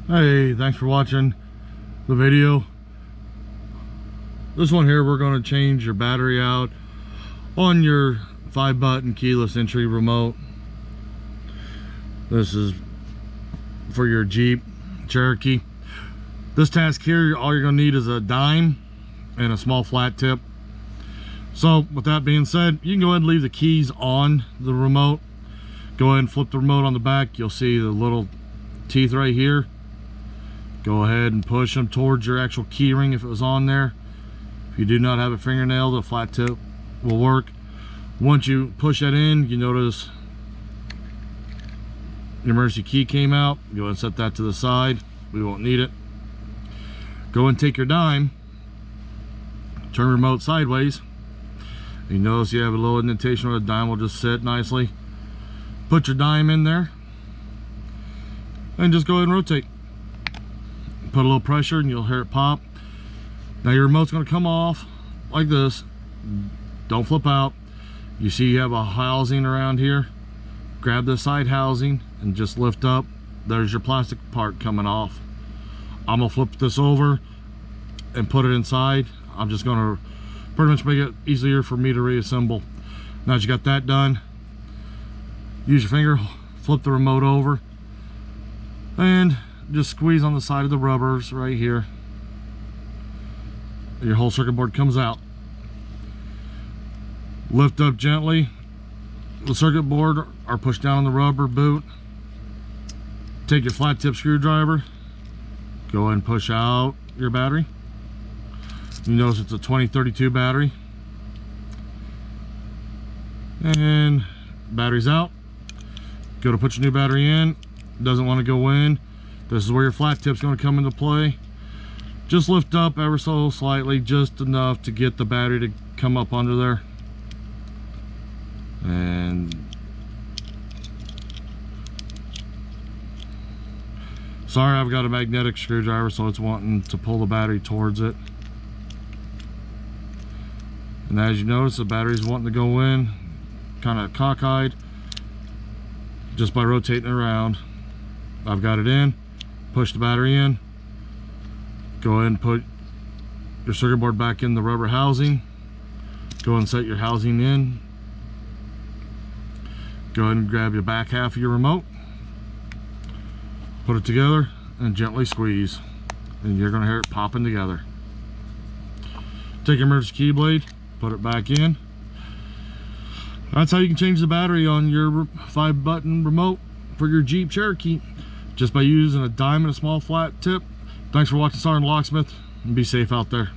Hey, thanks for watching the video. This one here, we're going to change your battery out on your 5-button keyless entry remote. This is for your Jeep Cherokee. This task here, all you're going to need is a dime and a small flat tip. So with that being said, you can go ahead and leave the keys on the remote. Go ahead and flip the remote on the back. You'll see the little teeth right here. Go ahead and push them towards your actual key ring if it was on there. If you do not have a fingernail, the flat tip will work. Once you push that in, you notice your emergency key came out. Go ahead and set that to the side. We won't need it. Go and take your dime, turn the remote sideways. You notice you have a little indentation where the dime will just sit nicely. Put your dime in there and just go ahead and rotate. Put a little pressure and you'll hear it pop. Now your remote's going to come off like this. Don't flip out. You see you have a housing around here. Grab the side housing and just lift up. There's your plastic part coming off. I'm going to flip this over and put it inside. I'm just going to pretty much make it easier for me to reassemble. Now that you got that done, use your finger, flip the remote over, and just squeeze on the side of the rubbers right here. Your whole circuit board comes out. Lift up gently the circuit board or push down on the rubber boot. Take your flat tip screwdriver, go ahead and push out your battery. You notice it's a 2032 battery. And battery's out. Go to put your new battery in. Doesn't want to go in. This is where your flat tip's going to come into play. Just lift up ever so slightly, just enough to get the battery to come up under there. And sorry, I've got a magnetic screwdriver, so it's wanting to pull the battery towards it. And as you notice, the battery's wanting to go in, kind of cockeyed, just by rotating it around. I've got it in. Push the battery in. Go ahead and put your circuit board back in the rubber housing. Go ahead and set your housing in. Go ahead and grab your back half of your remote. Put it together and gently squeeze. And you're going to hear it popping together. Take your emergency key blade, put it back in. That's how you can change the battery on your 5-button remote for your Jeep Cherokee, just by using a dime and a small flat tip. Thanks for watching SgtLocksmith, and be safe out there.